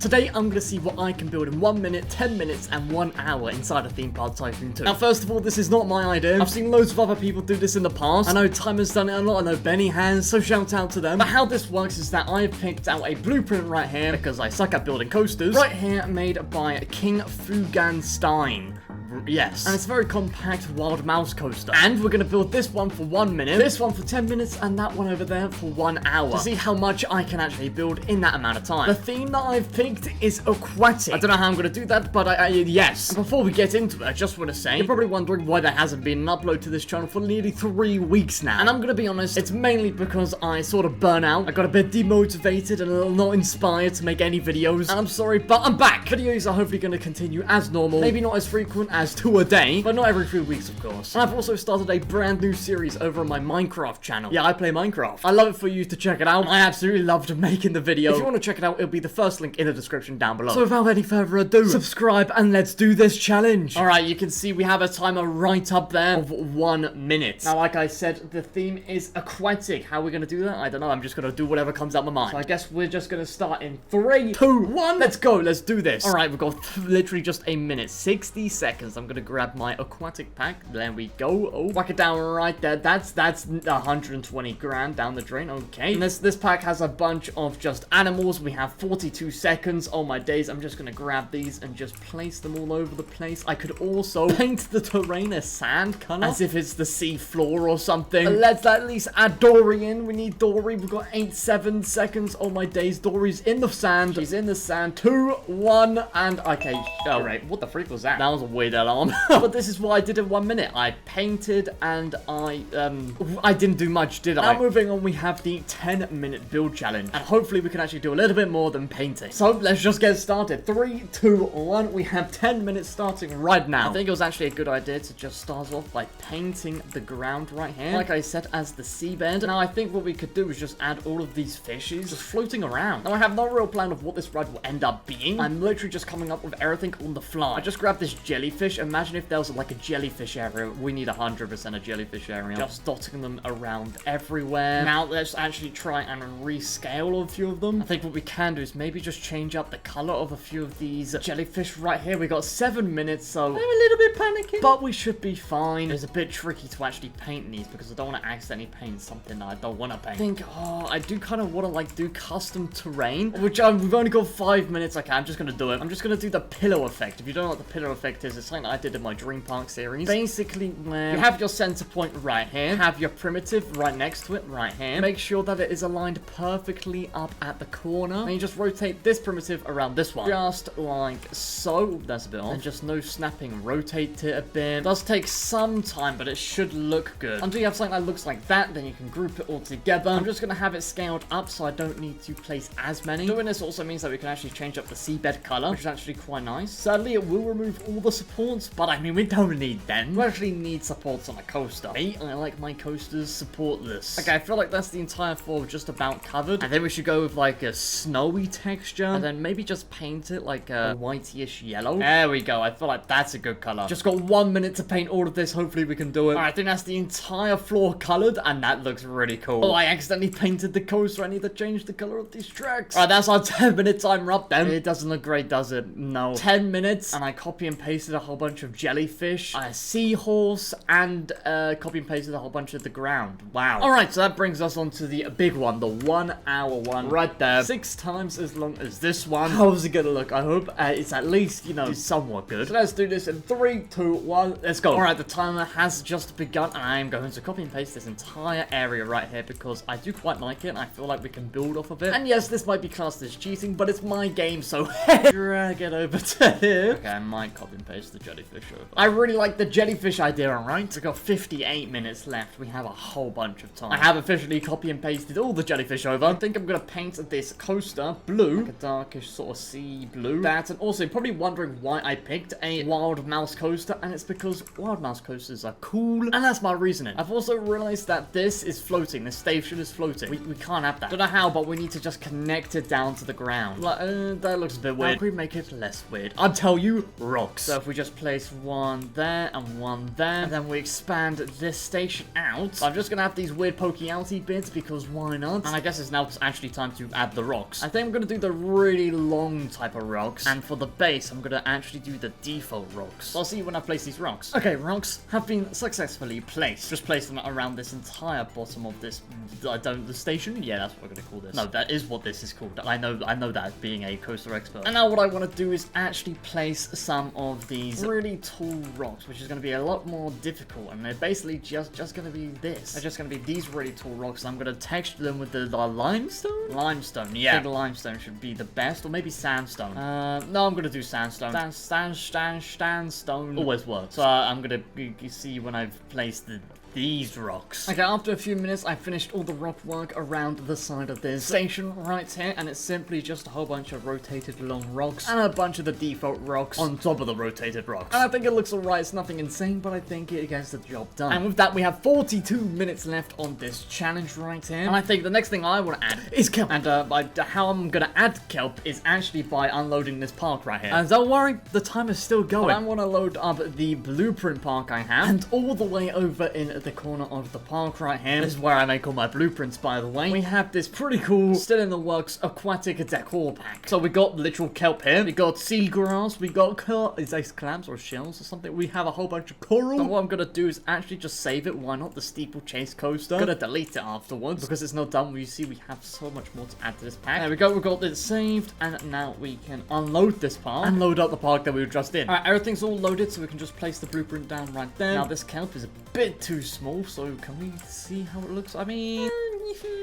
Today, I'm going to see what I can build in 1 minute, 10 minutes, and 1 hour inside of Theme Park Tycoon 2. Now, first of all, this is not my idea. I've seen loads of other people do this in the past. I know Timer's done it a lot. I know Benny has, so shout out to them. But how this works is that I've picked out a blueprint right here, because I suck at building coasters, right here, made by King Fuganstein. Yes. And it's a very compact wild mouse coaster. And we're going to build this one for 1 minute, this one for 10 minutes, and that one over there for 1 hour. To see how much I can actually build in that amount of time. The theme that I've picked is aquatic. I don't know how I'm going to do that, but yes. And before we get into it, I just want to say, you're probably wondering why there hasn't been an upload to this channel for nearly 3 weeks now. And I'm going to be honest, it's mainly because I sort of burn out. I got a bit demotivated and a little not inspired to make any videos. And I'm sorry, but I'm back. Videos are hopefully going to continue as normal. Maybe not as frequent as 2 a day, but not every 3 weeks, of course. And I've also started a brand new series over on my Minecraft channel. Yeah, I play Minecraft. I love it for you to check it out. I absolutely loved making the video. If you want to check it out, it'll be the first link in the description down below. So without any further ado, subscribe and let's do this challenge. Alright, you can see we have a timer right up there of 1 minute. Now, like I said, the theme is aquatic. How are we going to do that? I don't know. I'm just going to do whatever comes out my mind. So I guess we're just going to start in 3, 2, 1. Let's go. Let's do this. Alright, we've got literally just a minute, 60 seconds. I'm going to grab my aquatic pack. There we go. Oh, whack it down right there. That's 120 grand down the drain. Okay. And this pack has a bunch of just animals. We have 42 seconds. Oh my days. I'm just going to grab these and just place them all over the place. I could also paint the terrain a sand color as if it's the sea floor or something. Let's at least add Dory in. We need Dory. We've got 7 seconds. Oh my days. Dory's in the sand. She's in the sand. 2, 1, and okay. Oh, right. What the freak was that? That was a weird alarm. But this is what I did in 1 minute. I painted and I didn't do much, did I? Now moving on, we have the 10-minute build challenge. And hopefully we can actually do a little bit more than painting. So let's just get started. 3, 2, 1. We have 10 minutes starting right now. I think it was actually a good idea to just start off by painting the ground right here. Like I said, as the seabed. Now I think what we could do is just add all of these fishes just floating around. Now I have no real plan of what this ride will end up being. I'm literally just coming up with everything on the fly. I just grabbed this jellyfish. Imagine if there was like a jellyfish area. We need 100% a jellyfish area. Just dotting them around everywhere. Now let's actually try and rescale a few of them. I think what we can do is maybe just change up the color of a few of these jellyfish right here. We got 7 minutes, so I'm a little bit panicking, but we should be fine. It's a bit tricky to actually paint these because I don't want to accidentally paint something that I don't want to paint. I think, I do kind of want to like do custom terrain, which we've only got 5 minutes. Okay, I'm just going to do it. I'm just going to do the pillow effect. If you don't know what the pillow effect is, it's something that I did in my Dream Park series. Basically, where you have your center point right here, have your primitive right next to it right here. Make sure that it is aligned perfectly up at the corner. And you just rotate this primitive around this one. Just like so. That's a bit off. And just no snapping. Rotate it a bit. It does take some time, but it should look good. Until you have something that looks like that, then you can group it all together. I'm just going to have it scaled up so I don't need to place as many. Doing this also means that we can actually change up the seabed color, which is actually quite nice. Sadly, it will remove all the supports, but I mean, we don't need them. We actually need supports on a coaster. Me, I like my coasters supportless. Okay, I feel like that's the entire floor just about covered. And then we should go with like a snowy texture. And then maybe just paint it like a whitey-ish yellow. There we go. I feel like that's a good color. Just got 1 minute to paint all of this. Hopefully we can do it. Alright, I think that's the entire floor colored. And that looks really cool. Oh, I accidentally painted the coaster. I need to change the color of these tracks. Alright, that's our 10-minute timer up then. It doesn't look great, does it? No. 10 minutes. And I copy and pasted a whole bunch of jellyfish, a seahorse, and copy and pasted a whole bunch of the ground. Wow. Alright, so that brings us on to the big one, the 1 hour one right there. 6 times as long as this one. How is it gonna look? I hope it's at least, you know, somewhat good. So let's do this in 3, 2, 1. Let's go. Alright, the timer has just begun, and I am going to copy and paste this entire area right here because I do quite like it, and I feel like we can build off of it. And yes, this might be classed as cheating, but it's my game, so drag it over to here. Okay, I might copy and paste the jellyfish over. I really like the jellyfish idea, alright? We've got 58 minutes left. We have a whole bunch of time. I have officially copy and pasted all the jellyfish over. I think I'm gonna paint this coaster blue, like a darkish sort of sea blue. That, and also probably wondering why I picked a wild mouse coaster, and it's because wild mouse coasters are cool, and that's my reasoning. I've also realized that this is floating. This station is floating. We can't have that. Don't know how, but we need to just connect it down to the ground. Like, that looks a bit weird. How can we make it less weird? I'll tell you, rocks. So if we just place place one there and one there. And then we expand this station out. So I'm just gonna have these weird pokey outy bits because why not? And I guess it's now actually time to add the rocks. I think I'm gonna do the really long type of rocks. And for the base, I'm gonna actually do the default rocks. So I'll see you when I place these rocks. Okay, rocks have been successfully placed. Just place them around this entire bottom of this, the station? Yeah, that's what we're gonna call this. No, that is what this is called. I know that being a coaster expert. And now what I want to do is actually place some of these really tall rocks, which is going to be a lot more difficult. And they're basically just going to be this. They're just going to be these really tall rocks. I'm going to texture them with the limestone? Limestone, yeah. I think limestone should be the best, or maybe sandstone. No, I'm going to do sandstone. Sandstone always works. So I'm going to see when I've placed these rocks. Okay, after a few minutes, I finished all the rock work around the side of this station right here, and it's simply just a whole bunch of rotated long rocks and a bunch of the default rocks on top of the rotated rocks. And I think it looks alright. It's nothing insane, but I think it gets the job done. And with that, we have 42 minutes left on this challenge right here. And I think the next thing I want to add is kelp. And how I'm going to add kelp is actually by unloading this park right here. And don't worry, the time is still going. I want to load up the blueprint park I have, and all the way over in the corner of the park right here. This is where I make all my blueprints, by the way. We have this pretty cool, still in the works, aquatic decor pack. So we got literal kelp here. We got seagrass. We got is these clams or shells or something? We have a whole bunch of coral. So what I'm gonna do is actually just save it. Why not? The steeplechase coaster. I'm gonna delete it afterwards because it's not done. You see, we have so much more to add to this pack. There we go. We got it saved, and now we can unload this park and load up the park that we were just in. All right, everything's all loaded, so we can just place the blueprint down right there. Now this kelp is a bit too small, so can we see how it looks? I mean,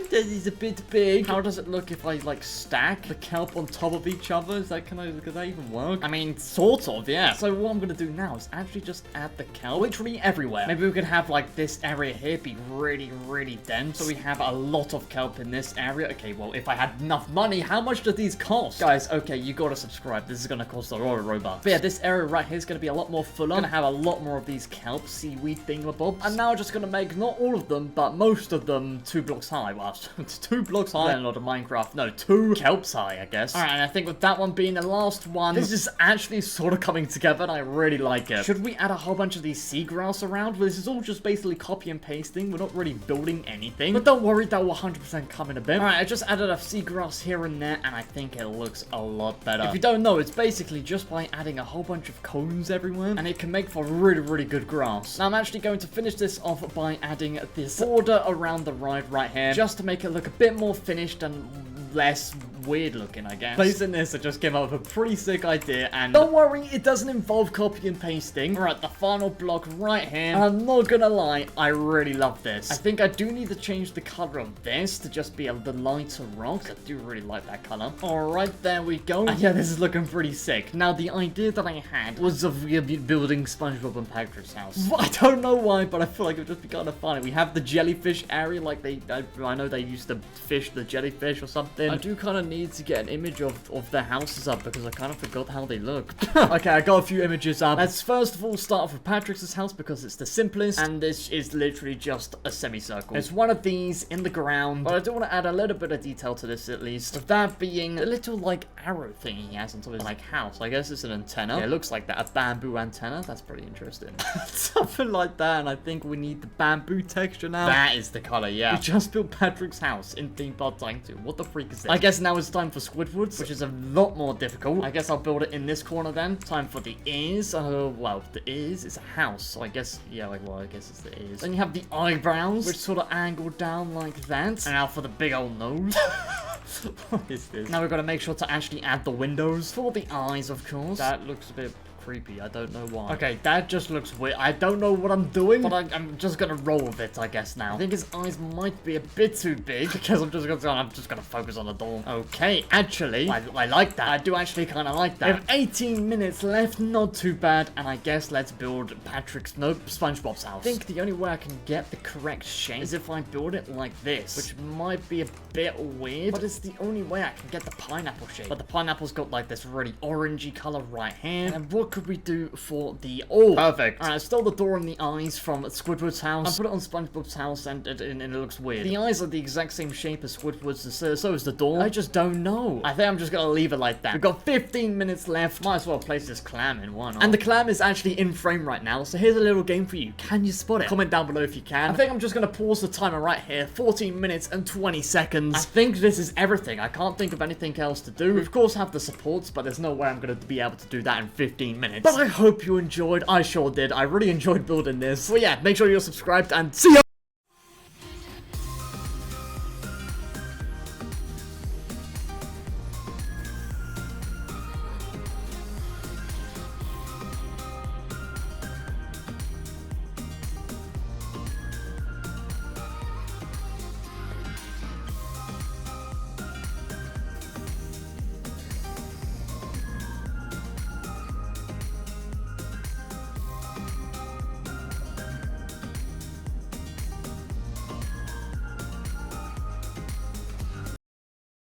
that is a bit big. How does it look if I like stack the kelp on top of each other? Is that could that even work? I mean, sort of, yeah. So what I'm gonna do now is actually just add the kelp literally everywhere. Maybe we could have like this area here be really, really dense, so we have a lot of kelp in this area. Okay, well, if I had enough money, how much do these cost? Guys, okay, you gotta subscribe. This is gonna cost a lot of Robux. But yeah, this area right here is gonna be a lot more fuller. Gonna have a lot more of these kelp seaweed thingamabobs. And now I'm just gonna make not all of them, but most of them 2 blocks high. Well, it's 2 blocks high and a lot of Minecraft. No, 2 kelps high, I guess. Alright, and I think with that one being the last one, this is actually sort of coming together, and I really like it. Should we add a whole bunch of these seagrass around? Well, this is all just basically copy and pasting. We're not really building anything. But don't worry, that will 100% come in a bit. Alright, I just added a seagrass here and there, and I think it looks a lot better. If you don't know, it's basically just by adding a whole bunch of cones everywhere, and it can make for really, really good grass. Now, I'm actually going to finish this off by adding this border around the ride right here, just to make it look a bit more finished and less weird looking, I guess. Placing this, I just came up with a pretty sick idea, and don't worry, it doesn't involve copy and pasting. Alright, the final block right here, and I'm not gonna lie, I really love this. I think I do need to change the color of this to just be the lighter rock. I do really like that color. Alright, there we go. And yeah, this is looking pretty sick. Now, the idea that I had was of building SpongeBob and Patrick's house. I don't know why, but I feel like it would just be kind of funny. We have the jellyfish area, like I know they used to fish the jellyfish or something. I do kind of need to get an image of their houses up because I kind of forgot how they look. Okay, I got a few images up. Let's first of all start off with Patrick's house because it's the simplest, and this is literally just a semicircle. It's one of these in the ground, but I do want to add a little bit of detail to this at least. Of that being a little like arrow thing he has on top of his like house. I guess it's an antenna. Yeah, it looks like that, a bamboo antenna. That's pretty interesting. Something like that, and I think we need the bamboo texture now. That is the color, yeah. We just built Patrick's house in Theme Park Tycoon. What the freak is this? I guess now it's time for Squidward's, which is a lot more difficult. I guess I'll build it in this corner then. Time for the ears. Well, the ears is a house, so I guess, yeah, like, well, I guess it's the ears. Then you have the eyebrows, which sort of angle down like that. And now for the big old nose. What is this? Now we've got to make sure to actually add the windows for the eyes, of course. That looks a bit creepy. I don't know why. Okay, that just looks weird. I don't know what I'm doing, but I'm just gonna roll with it, I guess, now. I think his eyes might be a bit too big because I'm just gonna focus on the door. Okay, actually, I like that. I do actually kind of like that. We have 18 minutes left, not too bad, and I guess let's build SpongeBob's house. I think the only way I can get the correct shape is if I build it like this, which might be a bit weird, but it's the only way I can get the pineapple shape. But the pineapple's got like this really orangey color right here, and what could we do for the... Oh, perfect. Alright, I stole the door and the eyes from Squidward's house. I put it on SpongeBob's house and it looks weird. The eyes are the exact same shape as Squidward's, so is the door. I just don't know. I think I'm just gonna leave it like that. We've got 15 minutes left. Might as well place this clam in one. And the clam is actually in frame right now, so here's a little game for you. Can you spot it? Comment down below if you can. I think I'm just gonna pause the timer right here. 14 minutes and 20 seconds. I think this is everything. I can't think of anything else to do. We of course have the supports, but there's no way I'm gonna be able to do that in 15 minutes. But I hope you enjoyed. I sure did. I really enjoyed building this. So yeah, make sure you're subscribed and see ya!